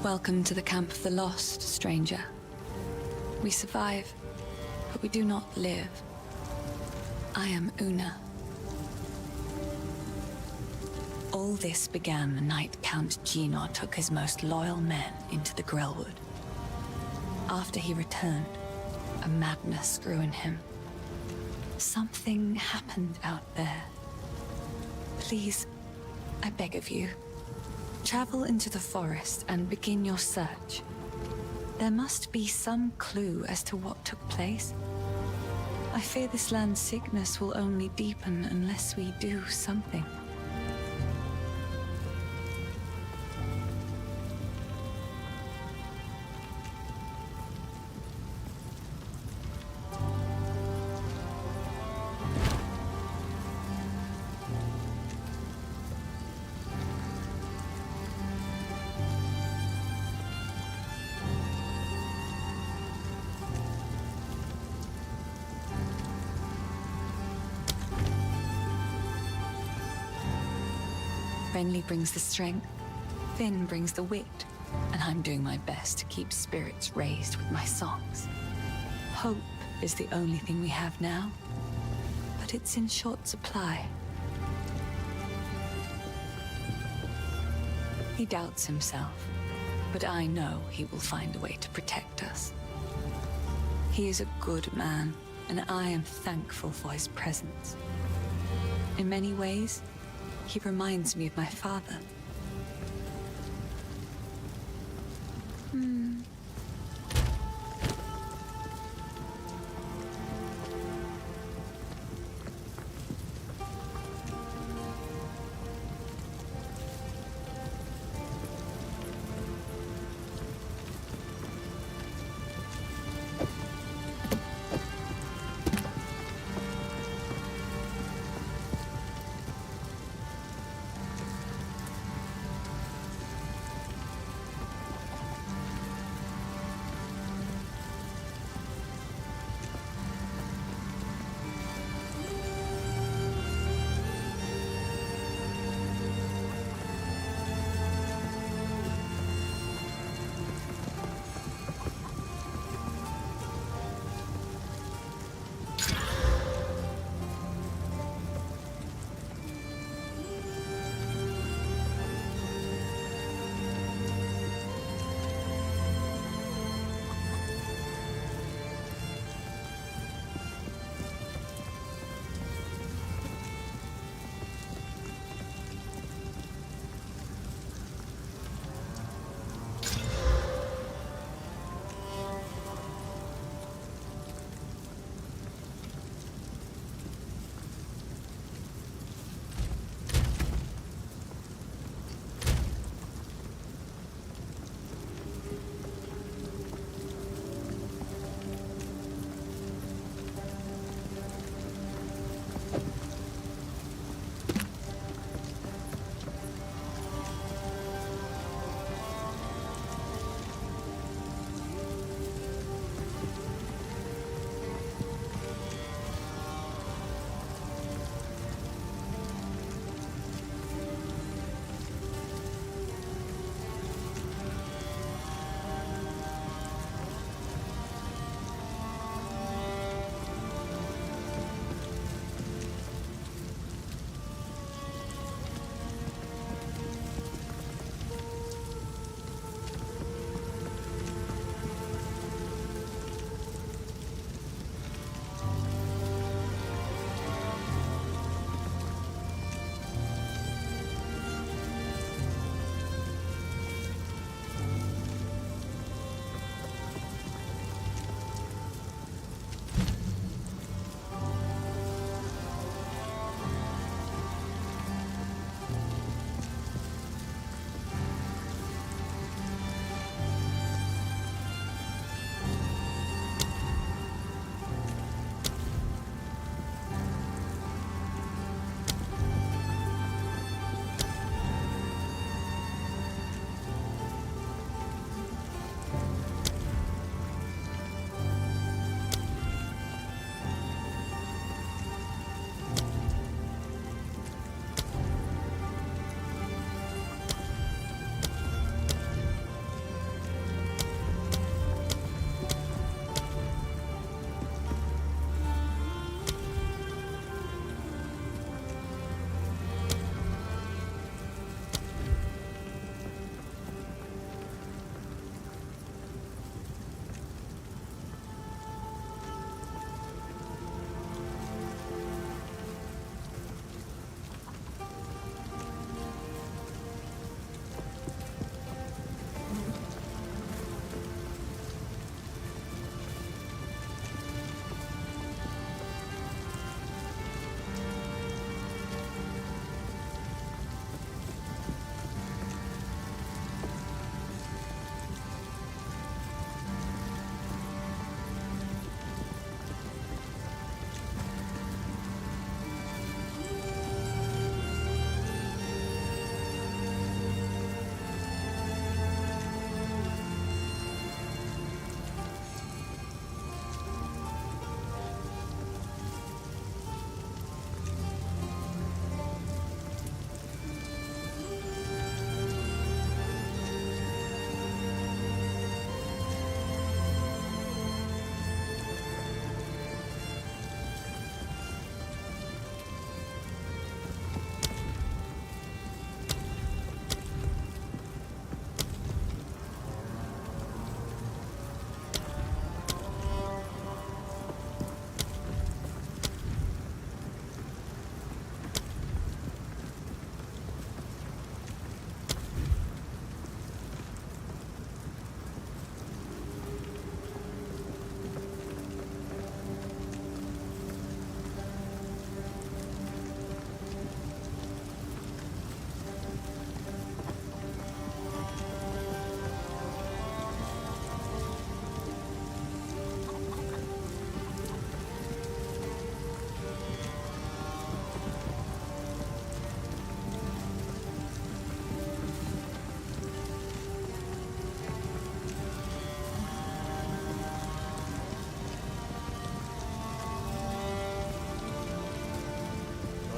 Welcome to the camp of the lost, stranger. We survive, but we do not live. I am Una. All this began the night Count Gino took his most loyal men into the Grellwood. After he returned, a madness grew in him. Something happened out there. Please, I beg of you, travel into the forest and begin your search. There must be some clue as to what took place. I fear this land's sickness will only deepen unless we do something. Renly brings the strength, Finn brings the wit, and I'm doing my best to keep spirits raised with my songs. Hope is the only thing we have now, but it's in short supply. He doubts himself, but I know he will find a way to protect us. He is a good man, and I am thankful for his presence. In many ways, he reminds me of my father.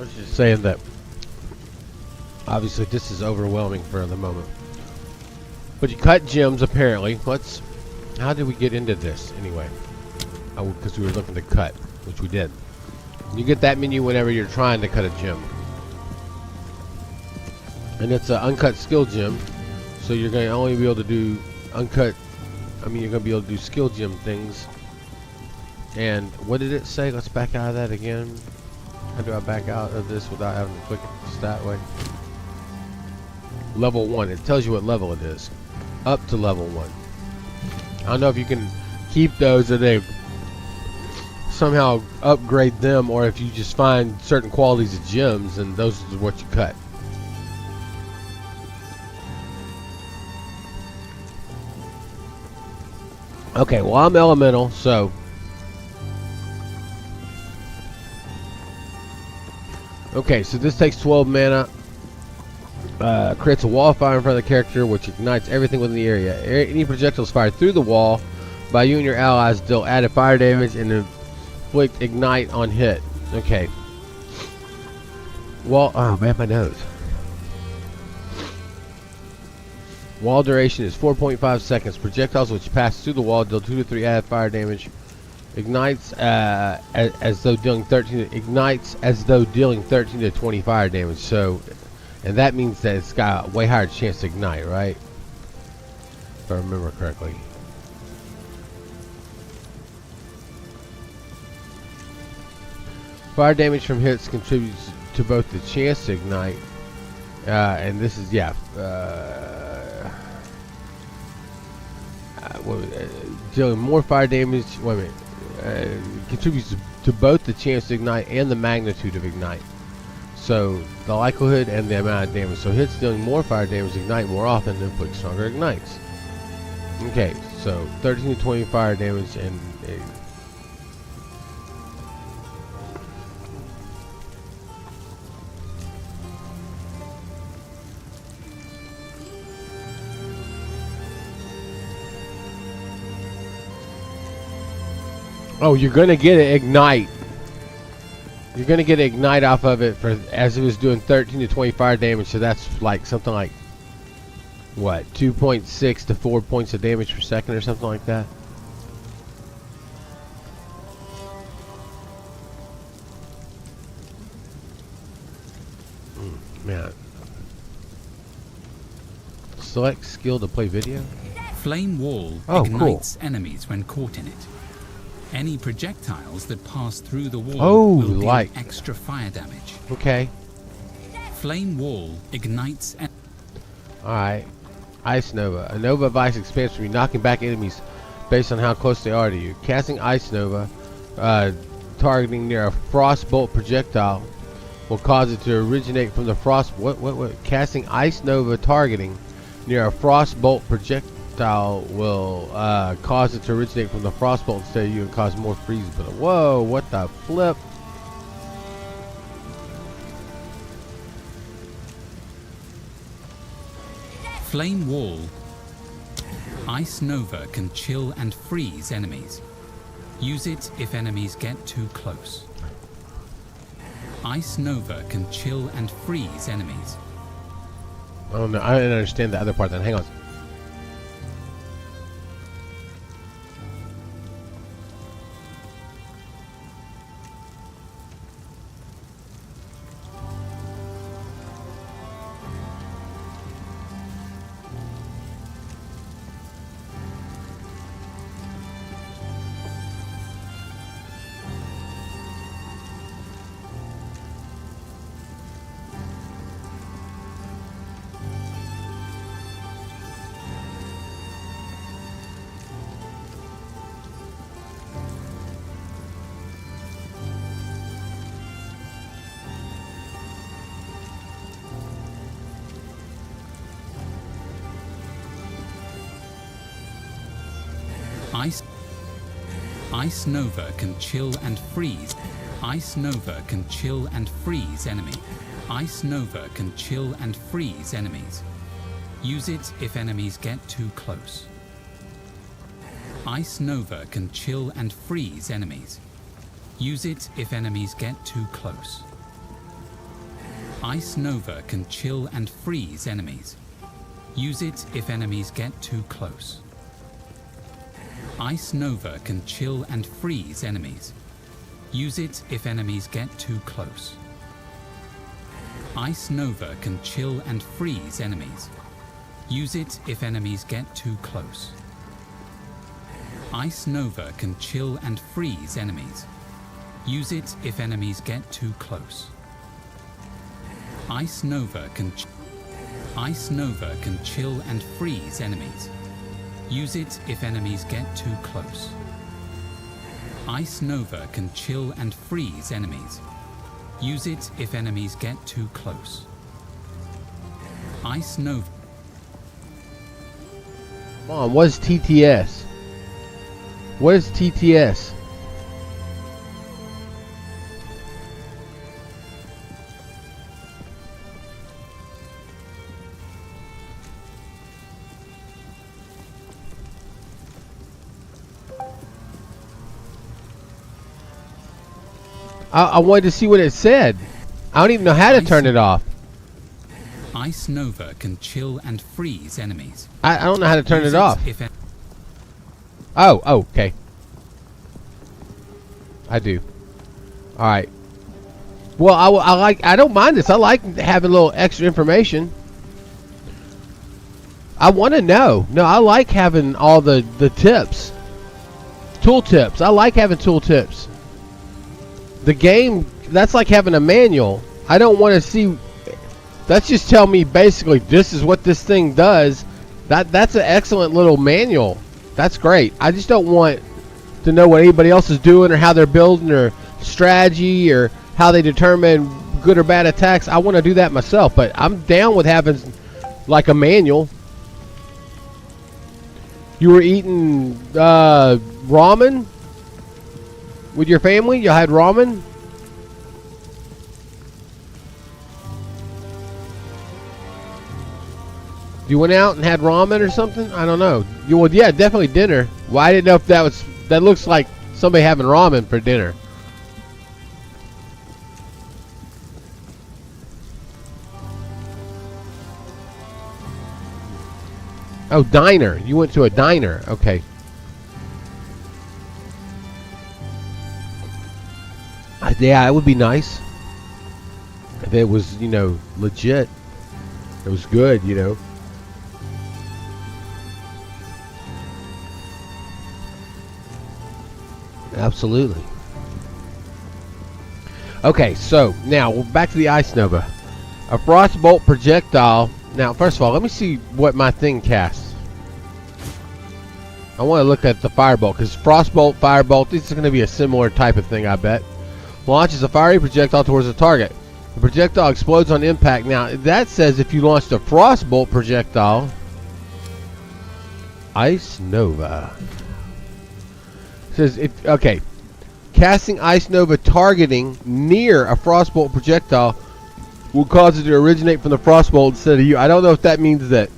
was just saying that obviously this is overwhelming for the moment. But you cut gems apparently. How did we get into this anyway? Oh, because we were looking to cut, which we did. You get that menu whenever you're trying to cut a gem. And it's an uncut skill gem. So you're going to only be able to do uncut, you're going to be able to do skill gem things. And what did it say? Let's back out of that again. How do I back out of this without having to click it stat way? Level 1. It tells you what level it is. Up to level 1. I don't know if you can keep those or they somehow upgrade them, or if you just find certain qualities of gems and those are what you cut. Okay, well I'm elemental, so okay, so this takes 12 mana. Creates a wall of fire in front of the character, which ignites everything within the area. Any projectiles fired through the wall by you and your allies deal added fire damage and inflict ignite on hit. Okay. Wall. Oh man, my nose. Wall duration is 4.5 seconds. Projectiles which pass through the wall deal 2 to 3 added fire damage. Ignites as though dealing 13. Ignites as though dealing 13 to 20 fire damage. So. And that means that it's got a way higher chance to ignite, right? If I remember correctly. Fire damage from hits contributes to both the chance to ignite, and this is, yeah, dealing more fire damage, wait a minute, contributes to both the chance to ignite and the magnitude of ignite. So the likelihood and the amount of damage. So hits dealing more fire damage ignite more often than inflict stronger ignites. Okay, so 13 to 20 fire damage and oh, you're gonna get an ignite. You're gonna get an ignite off of it for as it was doing 13 to 20 fire damage. So that's like something like what, 2.6 to 4 points of damage per second or something like that. Man. Select skill to play video. Flame Wall ignites enemies when caught in it. Any projectiles that pass through the wall will deal extra fire damage. Okay. Flame Wall ignites. Alright. Ice Nova. A Nova of Ice expands from you, knocking back enemies based on how close they are to you. Casting Ice Nova, targeting near a Frostbolt projectile, will cause it to originate from the frost. What? Casting Ice Nova targeting near a Frostbolt projectile will cause it to originate from the Frostbolt instead of you and cause more freeze. But whoa, what the flip? Flame Wall. Ice Nova can chill and freeze enemies. Use it if enemies get too close. Ice Nova can chill and freeze enemies. I don't know. I didn't understand the other part then. Hang on. Ice Nova can chill and freeze. Ice Nova can chill and freeze enemy. Ice Nova can chill and freeze enemies. Use it if enemies get too close. Ice Nova can chill and freeze enemies. Use it if enemies get too close. Ice Nova can chill and freeze enemies. Use it if enemies get too close. Ice Nova can chill and freeze enemies. Use it if enemies get too close. Ice Nova can chill and freeze enemies. Use it if enemies get too close. Ice Nova can chill and freeze enemies. Use it if enemies get too close. Ice Nova can chill and freeze enemies. Use it if enemies get too close. Ice Nova can chill and freeze enemies. Use it if enemies get too close. Ice Nova. Come on, what is TTS? What is TTS? I wanted to see what it said. I don't even know how to turn it off. Ice Nova can chill and freeze enemies. I don't know how to turn Use it off. Oh, okay. I do. All right. Well, I don't mind this. I like having a little extra information. I want to know. No, I like having all the tips. Tool tips. I like having tool tips. The game, that's like having a manual. I don't want to see. That's just tell me basically this is what this thing does. That's an excellent little manual. That's great. I just don't want to know what anybody else is doing or how they're building their strategy or how they determine good or bad attacks. I want to do that myself, but I'm down with having like a manual. You were eating ramen with your family? You had ramen? You went out and had ramen or something? I don't know. Well, yeah, definitely dinner. Well, I didn't know if that looks like somebody having ramen for dinner. Oh, diner. You went to a diner. Okay. Yeah, it would be nice if it was, legit. It was good, Absolutely. Okay, so now we're back to the Ice Nova. A frostbolt projectile. Now, first of all, let me see what my thing casts. I want to look at the firebolt because frostbolt, firebolt, this is going to be a similar type of thing, I bet. Launches a fiery projectile towards the target. The projectile explodes on impact. Now, that says if you launched a frostbolt projectile. Ice Nova. Says okay. Casting Ice Nova targeting near a frostbolt projectile will cause it to originate from the frostbolt instead of you. I don't know if that means that.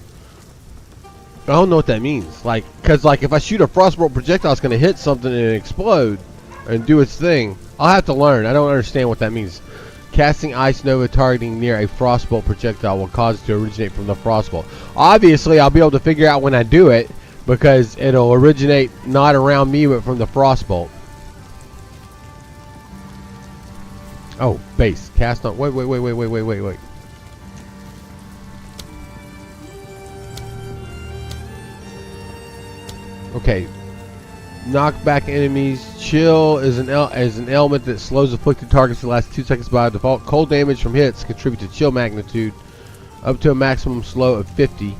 I don't know what that means. Because if I shoot a frostbolt projectile, it's going to hit something and explode and do its thing. I'll have to learn. I don't understand what that means. Casting Ice Nova targeting near a frostbolt projectile will cause it to originate from the frostbolt. Obviously, I'll be able to figure out when I do it because it'll originate not around me but from the frostbolt. Oh, base. Cast on. Wait. Okay. Knock back enemies. Chill is an element that slows afflicted targets for the last 2 seconds by default. Cold damage from hits contribute to chill magnitude up to a maximum slow of 50.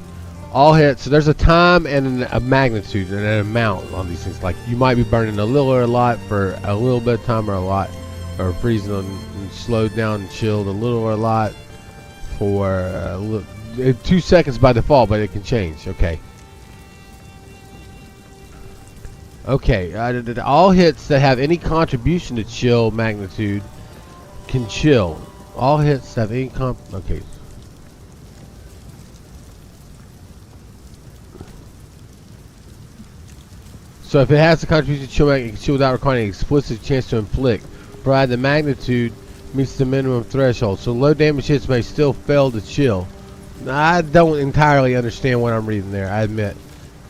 All hits. So there's a time and a magnitude and an amount on these things. Like you might be burning a little or a lot for a little bit of time or a lot, or freezing and slowed down and chilled a little or a lot for 2 seconds by default, but it can change. Okay. Okay, all hits that have any contribution to chill magnitude can chill. All hits have any okay. So if it has a contribution to chill magnitude, it can chill without requiring an explicit chance to inflict, provided the magnitude meets the minimum threshold, so low damage hits may still fail to chill. I don't entirely understand what I'm reading there, I admit.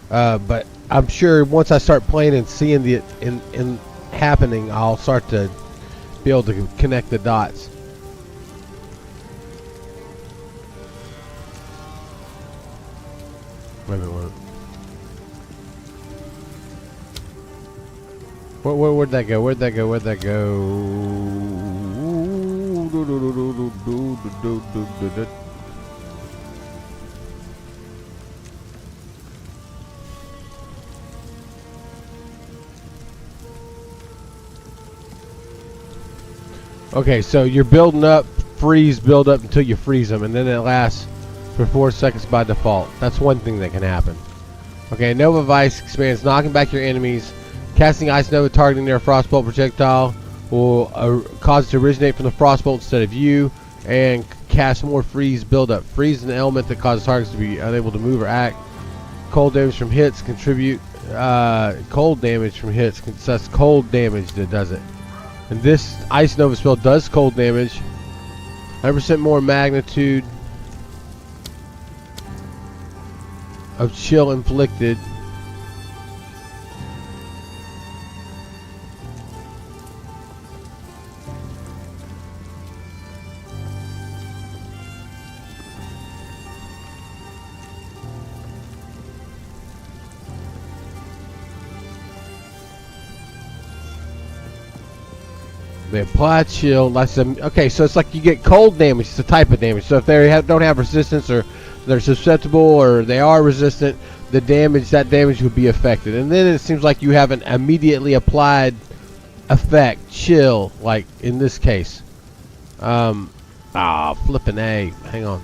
But I'm sure once I start playing and seeing the in happening, I'll start to be able to connect the dots. Wait a minute. Where'd that go? Where'd that go? Where'd that go? Okay, so you're building up, freeze, build up until you freeze them, and then it lasts for 4 seconds by default. That's one thing that can happen. Okay, Nova Vice expands, knocking back your enemies. Casting Ice Nova targeting their Frostbolt projectile will cause it to originate from the Frostbolt instead of you, and cast more freeze buildup. Freeze is an element that causes targets to be unable to move or act. Cold damage from hits contribute. Cold damage from hits, that's cold damage that does it. And this Ice Nova spell does cold damage. 100% more magnitude of chill inflicted. They apply chill. Okay, so it's like you get cold damage. It's a type of damage. So if they don't have resistance, or they're susceptible, or they are resistant, that damage would be affected. And then it seems like you have an immediately applied effect, chill, like in this case. Flippin' A. Hang on.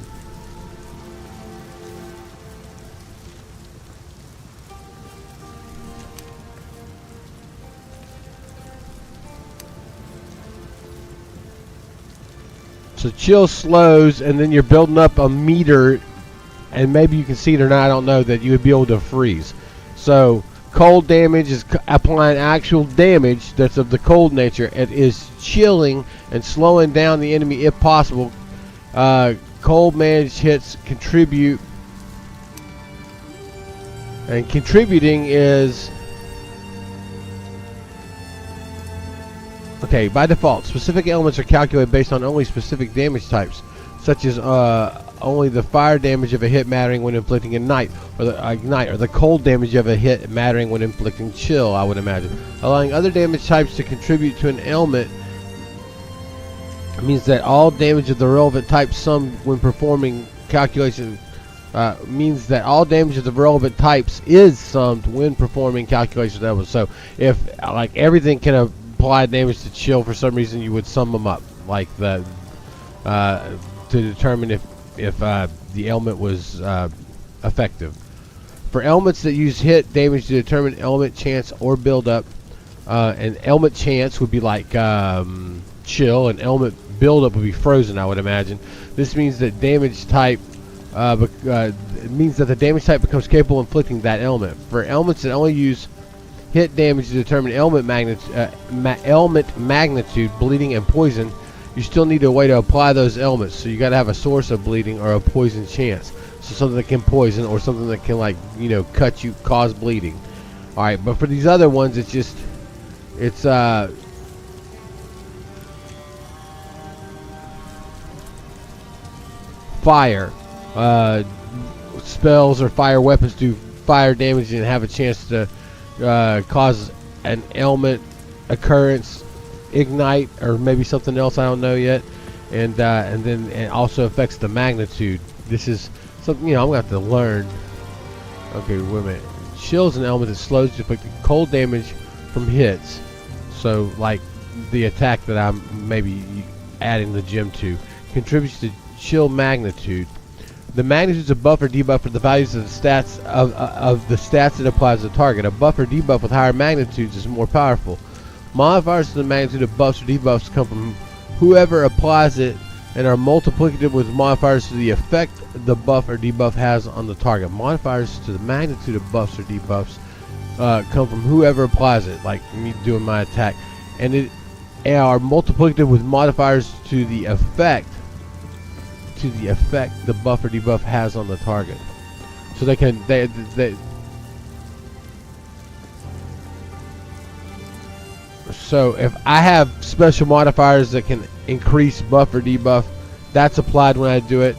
So chill slows, and then you're building up a meter, and maybe you can see it or not, I don't know, that you would be able to freeze. So cold damage is applying actual damage that's of the cold nature. It is chilling and slowing down the enemy if possible. Cold damage hits contribute, and contributing is... Okay, by default, specific elements are calculated based on only specific damage types, such as only the fire damage of a hit mattering when inflicting ignite, or the cold damage of a hit mattering when inflicting chill, I would imagine. Allowing other damage types to contribute to an ailment means that all damage of the relevant type summed when performing calculation means that all damage of the relevant types is summed when performing calculations levels. So if like everything can apply damage to chill, for some reason you would sum them up, like the to determine if the ailment was effective. For elements that use hit damage to determine element chance or buildup, and element chance would be like chill, and element buildup would be frozen, I would imagine. This means that damage type it means that the damage type becomes capable of inflicting that element. For elements that only use hit damage to determine element magnitude, bleeding, and poison, you still need a way to apply those elements. So you got to have a source of bleeding or a poison chance. So something that can poison, or something that can, like, you know, cut you, cause bleeding. All right, but for these other ones, it's fire. Spells or fire weapons do fire damage and have a chance to cause an ailment occurrence, ignite, or maybe something else, I don't know yet, and then it also affects the magnitude. This is something, you know, I'm gonna have to learn. Okay, wait a minute. Chill is an element that slows inflicting cold damage from hits. So like the attack that I'm maybe adding the gem to contributes to chill magnitude. The magnitudes of buff or debuff are the values of the stats of the stats it applies to the target. A buff or debuff with higher magnitudes is more powerful. Modifiers to the magnitude of buffs or debuffs come from whoever applies it and are multiplicative with modifiers to the effect the buff or debuff has on the target. Modifiers to the magnitude of buffs or debuffs come from whoever applies it, like me doing my attack, and are multiplicative with modifiers to the effect the buff or debuff has on the target. So they can so if I have special modifiers that can increase buff or debuff, that's applied when I do it,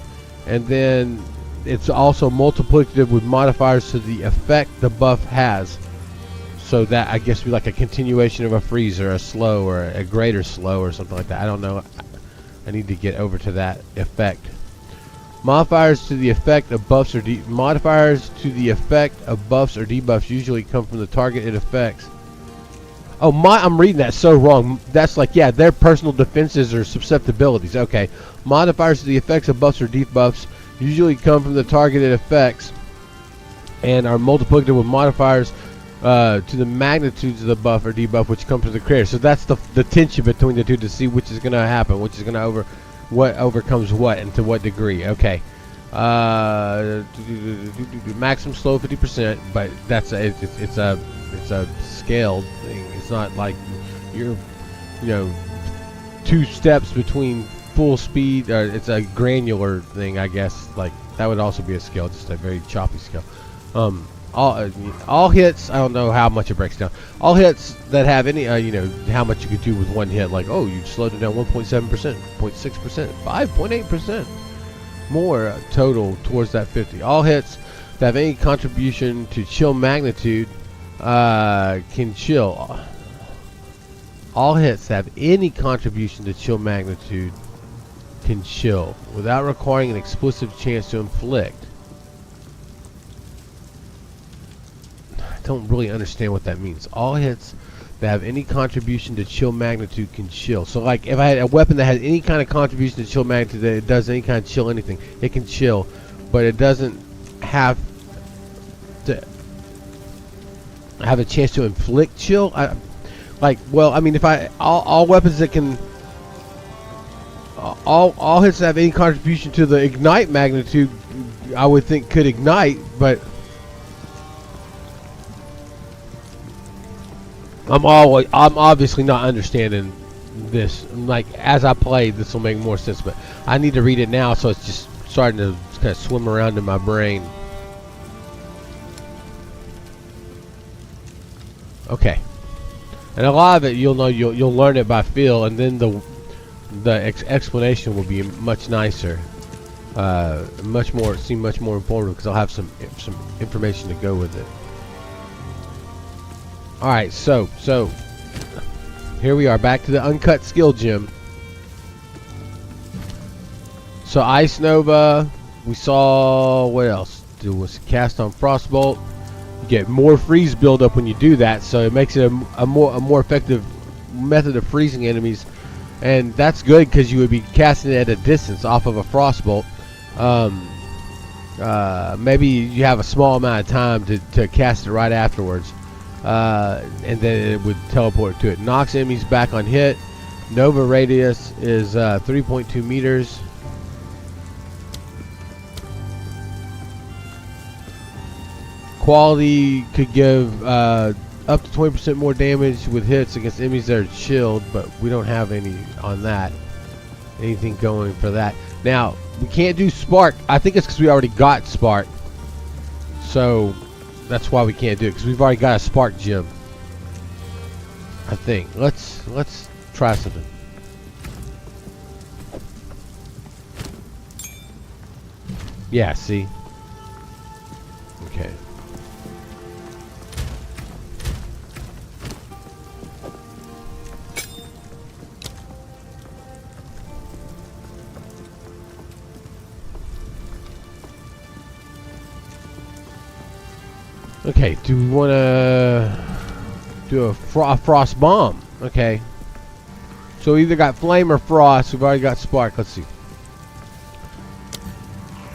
and then it's also multiplicative with modifiers to the effect the buff has. So that I guess be like a continuation of a freeze or a slow or a greater slow or something like that. I don't know. I need to get over to that effect. Modifiers to the effect of buffs or modifiers to the effect of buffs or debuffs usually come from the target it affects. Oh, I'm reading that so wrong. That's like, yeah, their personal defenses or susceptibilities. Okay. Modifiers to the effects of buffs or debuffs usually come from the target it affects and are multiplicative with modifiers to the magnitudes of the buff or debuff which comes from the creator. So that's the tension between the two to see which is going to happen, which is going to what overcomes what and to what degree. Okay. Maximum slow 50%, but that's it's a scaled thing. It's not like you're 2 steps between full speed. It's a granular thing, I guess. Like that would also be a scale, just a very choppy scale. All hits, I don't know how much it breaks down. All hits that have any, how much you could do with one hit. Like, oh, you slowed it down 1.7%, 0.6%, 5.8% more total towards that 50. All hits that have any contribution to chill magnitude can chill. All hits that have any contribution to chill magnitude can chill without requiring an explicit chance to inflict. Don't really understand what that means. All hits that have any contribution to chill magnitude can chill. So like if I had a weapon that has any kind of contribution to chill magnitude, that it does any kind of chill anything, it can chill, but it doesn't have to have a chance to inflict chill. If all weapons that can all hits that have any contribution to the ignite magnitude, I would think could ignite, but I'm obviously not understanding this. Like as I play, this will make more sense, but I need to read it now, so it's just starting to kind of swim around in my brain. Okay, and a lot of it you'll learn it by feel, and then the explanation will be much nicer, much more informative because I'll have some information to go with it. Alright, so here we are back to the uncut skill gem. So Ice Nova, we saw, what else? There was cast on Frostbolt. You get more freeze buildup when you do that, so it makes it a more effective method of freezing enemies, and that's good because you would be casting it at a distance off of a Frostbolt. Maybe you have a small amount of time to cast it right afterwards. And then it would teleport to it. Knocks enemies back on hit. Nova radius is 3.2 meters. Quality could give up to 20% more damage with hits against enemies that are chilled, but we don't have any on that. Anything going for that. Now, we can't do Spark. I think it's because we already got Spark. So that's why we can't do it, because we've already got a Spark gem. I think. Let's try something. Yeah, see? Okay. Okay, do we want to do a frost bomb? Okay. So we either got flame or frost. We've already got spark. Let's see.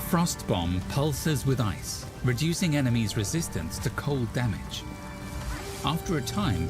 Frost bomb pulses with ice, reducing enemies' resistance to cold damage. After a time,